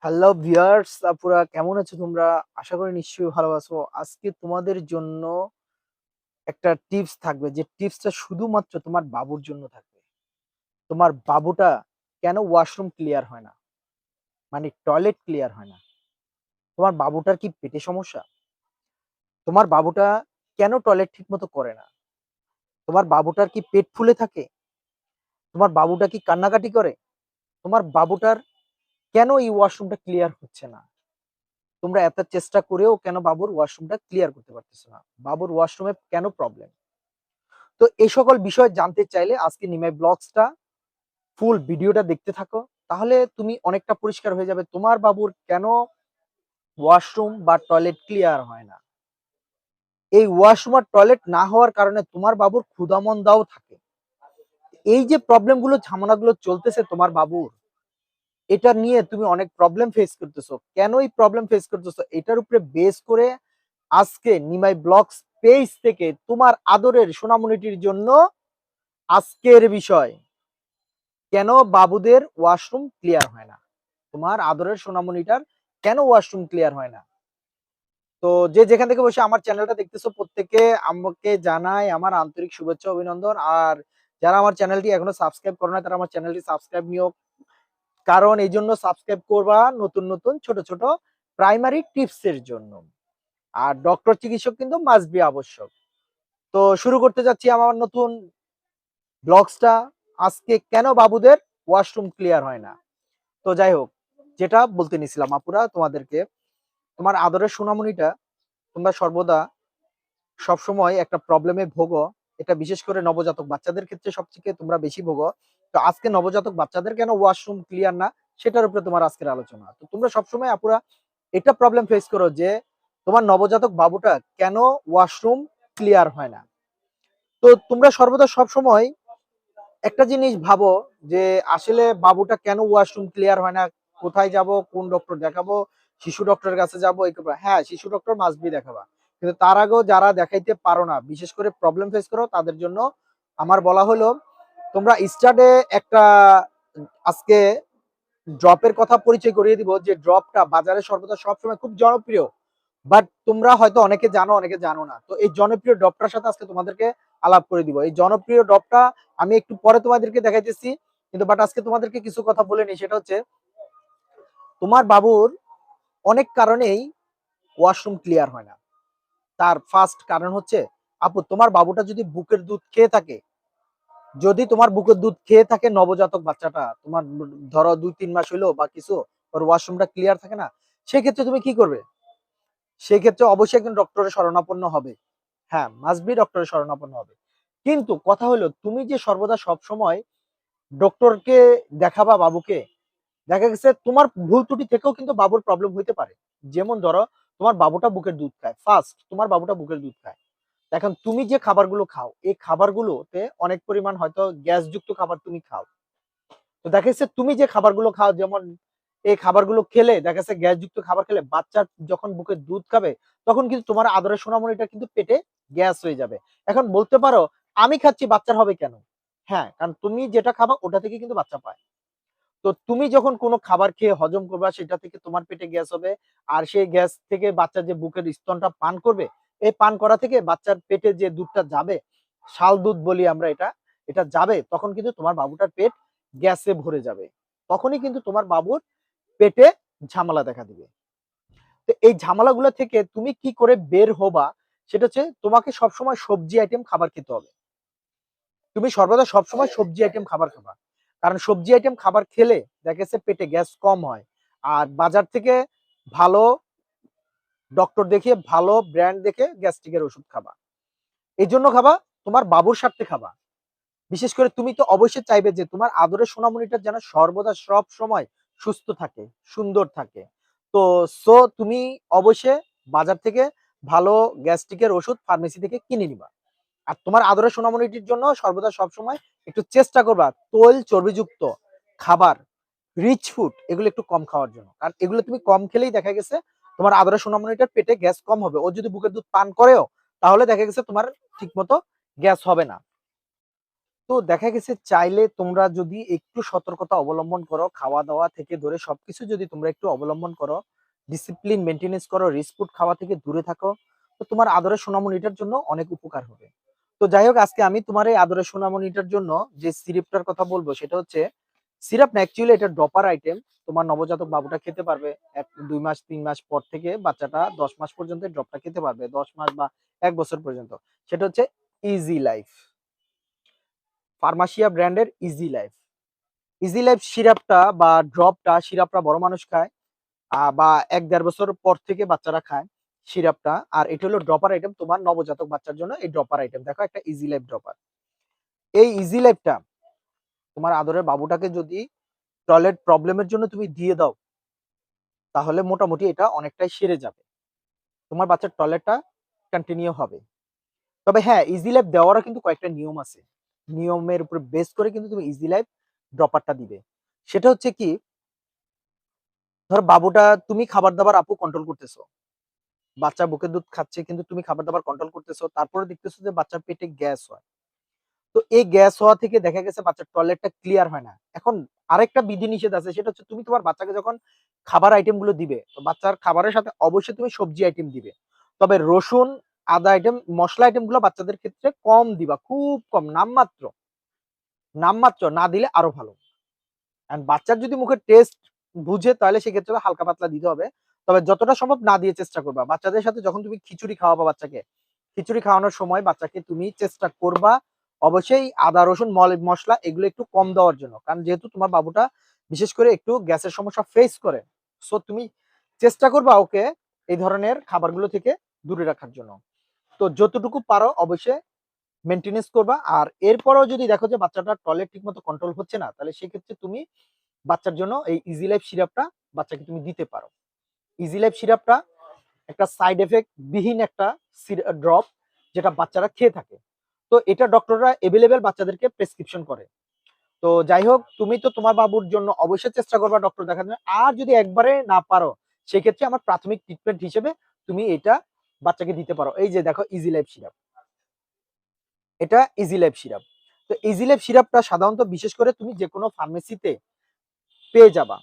Hello viewers, আপুরা কেমন আছো তোমরা? আশা করি নিশ্চয়ই ভালো আছো। আজকে তোমাদের জন্য একটা টিপস থাকবে, যে টিপসটা শুধুমাত্র তোমার বাবুর জন্য থাকবে। তোমার বাবুটা কেন ওয়াশরুম ক্লিয়ার হয় না? মানে টয়লেট ক্লিয়ার হয় না? তোমার বাবুটার কি পেটে সমস্যা? তোমার বাবুটা কেন টয়লেট ঠিকমতো করে না? তোমার বাবুটার কি পেট ফুলে থাকে? তোমার বাবুটা কি কান্নাকাটি করে? তোমার বাবুটার কেন এই ওয়াশরুমটা ক্লিয়ার হচ্ছে না? তোমরা এত চেষ্টা করেও কেন বাবুর ওয়াশরুমটা ক্লিয়ার করতে পারতেছো না? বাবুর ওয়াশরুমে কেন প্রবলেম? তো এই সকল বিষয় জানতে চাইলে আজকে নিমাই ব্লগসটা ফুল ভিডিওটা দেখতে থাকো। তাহলে তুমি অনেকটা পরিষ্কার হয়ে যাবে তোমার বাবুর কেন ওয়াশরুম বা টয়লেট ক্লিয়ার হয় না। এই ওয়াশরুম আর টয়লেট না হওয়ার কারণে তোমার বাবুর ক্ষুধামন্দাও থাকে। এই যে প্রবলেমগুলো ঝামেলাগুলো চলতেছে তোমার বাবুর, এটা নিয়ে তুমি অনেক প্রবলেম ফেস করতেছো। কেন এই প্রবলেম ফেস করতেছো এটার উপরে বেস করে আজকে নিমাই ব্লগস পেজ থেকে তোমার আদরের সোনামণিটির জন্য আজকের বিষয়, কেন বাবুদের ওয়াশরুম ক্লিয়ার হয় না? তোমার আদরের সোনামণিটার কেন ওয়াশরুম ক্লিয়ার হয় না? তো যে যেখান থেকে বসে আমার চ্যানেলটা দেখতেছো প্রত্যেকে আমাকে জানাই আমার আন্তরিক শুভেচ্ছা অভিনন্দন। আর যারা আমার চ্যানেলটি এখনো সাবস্ক্রাইব করো না তারা আমার চ্যানেলটি সাবস্ক্রাইব নিও, কারণ এই জন্য সাবস্ক্রাইব করবা নতুন নতুন ছোট ছোট প্রাইমারি টিপস এর জন্য। আর ডক্টর চিকিৎসক কিন্তু মাস্ট বি আবশ্যক। তো শুরু করতে যাচ্ছি আমার নতুন ব্লগসটা। আজকে কেন বাবুদের ওয়াশরুম ক্লিয়ার হয় না। তো যাই হোক, যেটা বলতে নিছিলাম আপুরা তোমাদেরকে, তোমার আদরের সোনামণিটা তোমরা সর্বদা সবসময় একটা প্রবলেমে ভোগো। এটা বিশেষ করে নবজাতক বাচ্চাদের ক্ষেত্রে সবথেকে তোমরা বেশি ভোগো। তো আজকে নবজাতক বাচ্চাদের কেন ওয়াশরুম ক্লিয়ার না সেটার উপরে তোমার আজকের আলোচনা। তো তোমরা সবসময় আপুরা এটা প্রবলেম ফেস করো যে তোমার নবজাতক বাবুটা কেন ওয়াশরুম ক্লিয়ার হয় না। তো তোমরা সর্বদা সবসময় একটা জিনিস ভাবো যে আসলে বাবুটা কেন ওয়াশরুম ক্লিয়ার হয় না, কোথায় যাব, কোন ডক্টর দেখাবো, শিশু ডক্টরের কাছে যাবো, হ্যাঁ শিশু ডক্টর মাস্ট বি দেখাবা। কিন্তু তার আগেও যারা দেখাইতে পারো না, বিশেষ করে প্রবলেম ফেস করো, তাদের জন্য আমার বলা হলো তোমরা স্টার্টে একটা আজকে ড্রপের কথা পরিচয় করিয়ে দিব, যে ড্রপটা বাজারে সর্বদা সবসময় খুব জনপ্রিয়। বাট তোমরা হয়তো অনেকে জানো অনেকে জানো না। তো এই জনপ্রিয় ড্রপটার সাথে আজকে তোমাদেরকে আলাপ করে দিব। এই জনপ্রিয় ড্রপটা আমি একটু পরে তোমাদেরকে দেখাইতেছি, কিন্তু বাট আজকে তোমাদেরকে কিছু কথা বলে নি। সেটা হচ্ছে তোমার বাবুর অনেক কারণেই ওয়াশরুম ক্লিয়ার হয় না। তার ফার্স্ট কারণ হচ্ছে, আপু তোমার বাবুটা যদি বুকের দুধ খেয়ে থাকে, যদি তোমার বুকের দুধ খেয়ে থাকে নবজাতক বাচ্চাটা, তোমার ধরো 2-3 মাস হইলো বা কিছু, ওর ওয়াশরুমটা ক্লিয়ার থাকে না, সেক্ষেত্রে তুমি কি করবে? সেক্ষেত্রে অবশ্যই একজন ডক্টরের শরণাপন্ন হবে। হ্যাঁ, মাস্ট বি ডক্টরের শরণাপন্ন হবে। কিন্তু কথা হলো তুমি যে সর্বদা সব সময় ডক্টরকে দেখাবা বাবুকে, দেখা গেছে তোমার ভুল ত্রুটি থেকেও কিন্তু বাবুর প্রবলেম হইতে পারে। যেমন ধরো তোমার বাবুটা বুকের দুধ খায়, ফার্স্ট তোমার বাবুটা বুকের দুধ খায়। এখন তুমি যে খাবারগুলো খাও এই খাবারগুলোতে অনেক পরিমাণ হয়তো গ্যাসযুক্ত খাবার তুমি খাও। তো দেখা যাচ্ছে তুমি যে খাবারগুলো খাও, যেমন এই খাবারগুলো খেলে দেখা যাচ্ছে গ্যাসযুক্ত খাবার খেলে বাচ্চা যখন বুকে দুধ খাবে তখন কিন্তু তোমার আদরের সোনামণিটা কিন্তু পেটে গ্যাস হয়ে যাবে। এখন বলতে পারো আমি খাচ্ছি বাচ্চার হবে কেন? হ্যাঁ, কারণ তুমি যেটা খাবা ওটা থেকে কিন্তু বাচ্চা পায়। তো তুমি যখন কোনো খাবার খেয়ে হজম করবা সেটা থেকে তোমার পেটে গ্যাস হবে। আর সেই গ্যাস থেকে বাচ্চা যে বুকের স্তনটা পান করবে, এই পান করা থেকে বাচ্চার পেটে যে দুধটা যাবে, শাল দুধ বলি আমরা এটা, এটা যাবে, তখন কিন্তু তোমার বাবুটার পেট গ্যাসে ভরে যাবে। তখনই কিন্তু তোমার বাবুর পেটে ঝামেলা দেখা দিবে। তো এই ঝামেলাগুলো থেকে তুমি কি করে বের হবা, সেটা হচ্ছে তোমাকে সবসময় সবজি আইটেম খাবার খেতে হবে। তুমি সর্বদা সবসময় সবজি আইটেম খাবার খাবা। কারণ সবজি আইটেম খাবার খেলে দেখা গেছে পেটে গ্যাস কম হয়। আর বাজার থেকে ভালো ডক্টর দেখিয়ে ভালো ব্র্যান্ড দেখে গ্যাস্ট্রিকের ওষুধ খাবা। এই জন্য খাবা তোমার বাবুর স্বার্থে খাবা। বিশেষ করে তুমি তো অবশ্যই চাইবে যে তোমার আদরের সোনামণিটা যেন সর্বদা সব সময় সুস্থ থাকে, সুন্দর থাকে। তো তুমি অবশ্যই বাজার থেকে ভালো গ্যাস্ট্রিকের ওষুধ ফার্মেসি থেকে কিনে নিবা। আর তোমার আদরের সোনামণিটির জন্য সর্বদা সবসময় একটু চেষ্টা করবা তৈল চর্বিযুক্ত খাবার, রিচ ফুড এগুলো একটু কম খাওয়ার জন্য। কারণ এগুলো তুমি কম খেলেই দেখা গেছে তোমার আদরের সোনামণিটার পেটে গ্যাস কম হবে। ও যদি বুকের দুধ পান করেও তাহলে দেখা গেছে তোমার ঠিক মতো গ্যাস হবে না। তো দেখা গেছে চাইলে তোমরা যদি একটু সতর্কতা অবলম্বন করো, খাওয়া-দাওয়া থেকে ধরে সবকিছু যদি তোমরা একটু অবলম্বন করো, ডিসিপ্লিন মেইনটেন্যান্স করো, রিস্ক ফুড খাওয়া থেকে দূরে থাকো, তো তোমার আদরের সোনামণিটার জন্য অনেক উপকার হবে। তো যাই হোক, আজকে আমি তোমার এই আদরের সোনামণিটার জন্য যে সিরাপটার কথা বলবো সেটা হচ্ছে সিরাপ না, অ্যাকচুয়ালি এটা ড্রপার আইটেম। তোমার নবজাতক বাবুটা খেতে পারবে ২ মাস ৩ মাস পর থেকে বাচ্চাটা ১০ মাস পর্যন্ত এই ড্রপটা খেতে পারবে। ১০ মাস বা ১ বছর পর্যন্ত। সেটা হচ্ছে ইজি লাইফ। ফার্মাসিয়া ব্র্যান্ডের ইজি লাইফ। ইজি লাইফ সিরাপটা বা ড্রপটা, সিরাপটা বড় মানুষ খায় বা ১-১.৫ বছর পর থেকে বাচ্চারা খায় সিরাপটা। আর এটা হলো ড্রপার আইটেম তোমার নবজাতক বাচ্চার জন্য। এই ড্রপার আইটেম দেখো একটা ইজি লাইফ ড্রপার। এই ইজি লাইফটা তোমার আদরের বাবুটাকে যদি টয়লেট প্রবলেমের জন্য তুমি দিয়ে দাও, তাহলে মোটামুটি এটা অনেকটাই সেরে যাবে। তোমার বাচ্চার টয়লেটটা কন্টিনিউ হবে। তবে হ্যাঁ, ইজি লাইফ দেওয়ারও কিন্তু কয়েকটা নিয়ম আছে। নিয়মের উপর বেস করে কিন্তু তুমি ইজি লাইফ ড্রপারটা দিবে। সেটা হচ্ছে কি, ধর বাবুটা তুমি খাবার-দাবার আপু কন্ট্রোল করতেছো। বাচ্চা বুকের দুধ খাচ্ছে কিন্তু তুমি খাবার-দাবার কন্ট্রোল করতেছো। তারপরে দেখতেছো যে বাচ্চার পেটে গ্যাস হয়। তো এই গ্যাস হওয়া থেকে দেখা গেছে বাচ্চার টয়লেটটা ক্লিয়ার হয় না। এখন আরেকটা বিধিনিষেধ আছে, সেটা হচ্ছে তুমি তোমার বাচ্চাকে যখন খাবার আইটেম গুলো দিবে, তো বাচ্চার খাবারের সাথে অবশ্যই তুমি সবজি আইটেম দিবে। তবে রসুন, আদা আইটেম, মসলা আইটেম গুলো বাচ্চাদের ক্ষেত্রে কম দিবা, খুব কম, নামমাত্র। নামমাত্র না দিলে আরো ভালো। এন্ড বাচ্চার যদি মুখের টেস্ট বুঝে তাহলে সেক্ষেত্রে হালকা পাতলা দিতে হবে। তবে যতটা সম্ভব না দিয়ে চেষ্টা করবা। বাচ্চাদের সাথে যখন তুমি খিচুড়ি খাওয়াবা বাচ্চাকে, খিচুড়ি খাওয়ানোর সময় বাচ্চাকে তুমি চেষ্টা করবা অবশ্যই আদা, রসুন, মসলা এগুলো একটু কম দেওয়ার জন্য। কারণ যেহেতু তোমার বাবুটা বিশেষ করে একটু গ্যাসের সমস্যা ফেস করে। সো তুমি চেষ্টা করবা ওকে এই ধরনের খাবারগুলো থেকে দূরে রাখার জন্য। তো যতটুকু পারো অবশ্যই মেইনটেন্যান্স করবা। আর এরপরেও যদি দেখো যে বাচ্চাটার টয়লেট ঠিকমতো কন্ট্রোল হচ্ছে না, তাহলে সেক্ষেত্রে তুমি বাচ্চার জন্য এই ইজি লাইফ সিরাপটা বাচ্চাকে তুমি দিতে পারো। ইজি লাইফ সিরাপটা একটা সাইড এফেক্ট বিহীন একটা ড্রপ, যেটা বাচ্চারা খেয়ে থাকে। তো এটা ডক্টররা এভেলেবেল বাচ্চাদেরকে প্রেসক্রিপশন করে। তো যাই হোক, তুমি তো তোমার বাবুর জন্য অবশ্যই চেষ্টা করবা ডক্টর দেখানোর। আর যদি একবারে না পারো, সেক্ষেত্রে আমার প্রাথমিক ট্রিটমেন্ট হিসেবে তুমি এটা বাচ্চাকে দিতে পারো। এই যে দেখো ইজি লাইফ সিরাপ, এটা ইজি লাইফ সিরাপ। তো ইজি লাইফ সিরাপটা সাধারণত বিশেষ করে তুমি যে কোনো ফার্মেসিতে পেয়ে যাবা।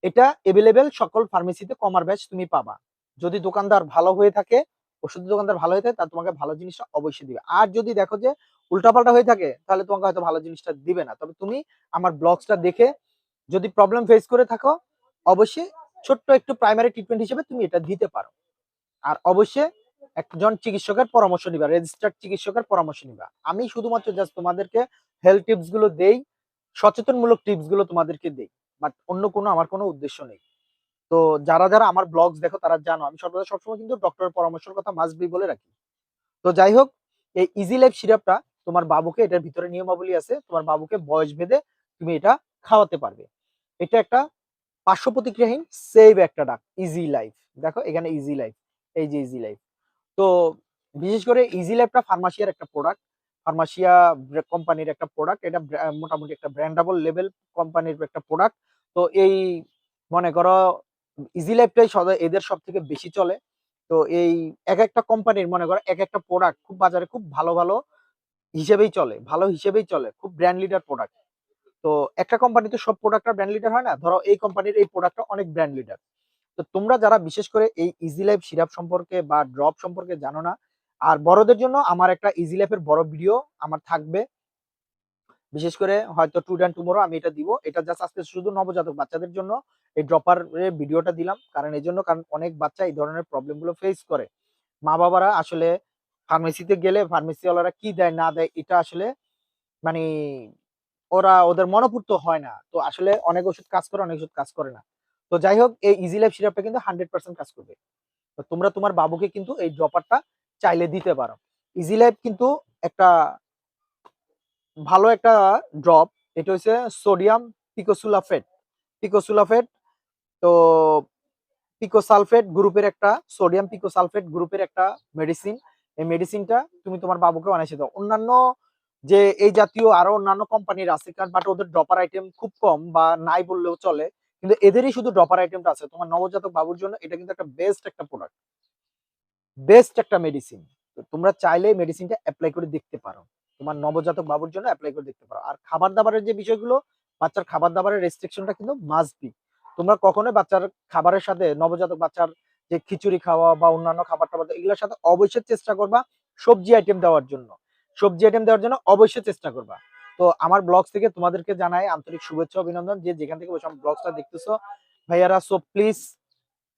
এটা এভেলেবেল সকল ফার্মেসিতে কমার ব্যাচ তুমি পাবা। যদি দোকানদার ভালো হয়ে থাকে, ওষুধের দোকানদার ভালো হয়ে থাকে, তাহলে তোমাকে ভালো জিনিসটা অবশ্যই দিবে। আর যদি দেখো যে উল্টাপাল্টা হয়ে থাকে, তাহলে তোমাকে হয়তো ভালো জিনিসটা দিবে না। তবে তুমি আমার ব্লগসটা দেখে যদি প্রবলেম ফেস করে থাকো, অবশ্যই ছোট্ট একটু প্রাইমারি ট্রিটমেন্ট হিসেবে তুমি এটা দিতে পারো। আর অবশ্যই একজন চিকিৎসকের পরামর্শ নিবা, রেজিস্টার্ড চিকিৎসকের পরামর্শ নিবা। আমি শুধুমাত্র জাস্ট তোমাদেরকে হেলথ টিপস গুলো দেই, সচেতনমূলক টিপস গুলো তোমাদেরকে দেই। বাট অন্য কোনো আমার কোনো উদ্দেশ্য নেই। তো যারা আমার ব্লগস দেখো তারা জানো আমি সর্বদা সবসময় কিন্তু ডক্টরের পরামর্শের কথা মাস্ট বি বলে রাখি। তো যাই হোক, এই ইজি লাইফ সিরাপটা তোমার বাবুকে, এটার ভিতরে নিয়মাবলী আছে, তোমার বাবুকে বয়স ভেদে তুমি এটা খাওয়াতে পারবে। এটা একটা পার্শ্ব প্রতিক্রিয়াহীন সেভ একটা ডাক, ইজি লাইফ। দেখো এখানে ইজি লাইফ, এই যে ইজি লাইফ। তো বিশেষ করে ইজি লাইফটা ফার্মাসিয়ার একটা প্রোডাক্ট, ফার্মাসিয়া কোম্পানির একটা প্রোডাক্ট। এটা মোটামুটি একটা ব্র্যান্ডেবল লেভেল কোম্পানির একটা প্রোডাক্ট। তো এই মনে করো ইজি লাইফটাই এদের সব থেকে বেশি চলে। তো এই এক একটা কোম্পানির মনে করো এক একটা প্রোডাক্ট খুব বাজারে খুব ভালো ভালো হিসেবেই চলে, ভালো হিসেবেই চলে, খুব ব্র্যান্ড লিডার প্রোডাক্ট। তো একটা কোম্পানিতে সব প্রোডাক্টটা ব্র্যান্ড লিডার হয় না, ধরো এই কোম্পানির এই প্রোডাক্টটা অনেক ব্র্যান্ড লিডার। তো তোমরা যারা বিশেষ করে এই ইজি লাইফ সিরাপ সম্পর্কে বা ড্রপ সম্পর্কে জানো না, আর বড়দের জন্য আমার একটা ইজি লাইফের বড় ভিডিও আমার থাকবে। বিশেষ করে হয়তো টুডে এন্ড টুমরো আমি এটা দিব। এটা জাস্ট আজকে শুধু নবজাতক বাচ্চাদের জন্য এই ড্রপার ভিডিওটা দিলাম। কারণ এই জন্য, কারণ অনেক বাচ্চা এই ধরনের প্রবলেম গুলো ফেস করে। মা বাবারা আসলে ফার্মেসিতে গেলে ফার্মেসিওয়ালারা কি দেয় না দেয় এটা আসলে মানে ওদের মনোপুত হয় না। তো আসলে অনেক ওষুধ কাজ করে, অনেক ওষুধ কাজ করে না। তো যাই হোক, এই ইজি লাইফ সিরাপটা কিন্তু 100% কাজ করবে। তো তোমরা তোমার বাবুকে কিন্তু এই ড্রপারটা চাইলে দিতে পারো। ইজি লাইফ কিন্তু একটা ভালো একটা ড্রপ। এটা হচ্ছে সোডিয়াম পিকোসুলাফেট। পিকোসুলাফেট, তো পিকোসালফেট গ্রুপের একটা, সোডিয়াম পিকোসালফেট গ্রুপের একটা মেডিসিন। এই মেডিসিনটা তুমি তোমার বাবুকে অনায়াসে দাও। অন্যান্য যে এই জাতীয় আরো অন্যান্য কোম্পানির আছে, কারণ বাট ওদের ড্রপার আইটেম খুব কম বা নাই বললেও চলে, কিন্তু এদেরই শুধু ড্রপার আইটেমটা আছে। তোমার নবজাতক বাবুর জন্য এটা কিন্তু একটা বেস্ট একটা প্রোডাক্ট, বেস্ট একটা মেডিসিন। তো তোমরা চাইলে মেডিসিনটা অ্যাপ্লাই করে দেখতে পারো। তোমার নবজাতক বাবুর জন্য এপ্লাই করে দেখতে পারো। আর খাবার-দাবারের যে বিষয়গুলো, বাচ্চার খাবার-দাবারের রেস্ট্রিকশনটা কিন্তু মাস্ট বি। তোমরা কখনোই বাচ্চার খাবারের সাথে নবজাতক বাচ্চার যে খিচুড়ি খাওয়া বা অন্যান্য খাবার-টাবার এগুলোর সাথে অবশ্যই চেষ্টা করবা সবজি আইটেম দেওয়ার জন্য। সবজি আইটেম দেওয়ার জন্য অবশ্যই চেষ্টা করবা। তো আমার ব্লগস থেকে তোমাদেরকে জানাই আন্তরিক শুভেচ্ছা অভিনন্দন যে যেখান থেকে বসে আমার ব্লগসটা দেখতেছো ভাইয়ারা। সো প্লিজ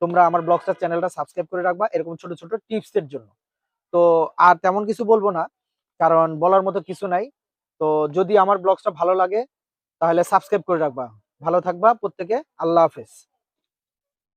তোমরা আমার ব্লগসটা চ্যানেলটা সাবস্ক্রাইব করে রাখবা এরকম ছোট, ছোট টিপস এর জন্য। তো আর তেমন কিছু বলব না। কারণ বলার মতো কিছু নাই। তো যদি আমার ব্লগসটা ভালো লাগে তাহলে সাবস্ক্রাইব করে রাখবা। ভালো থাকবা প্রত্যেকে। আল্লাহ হাফেজ।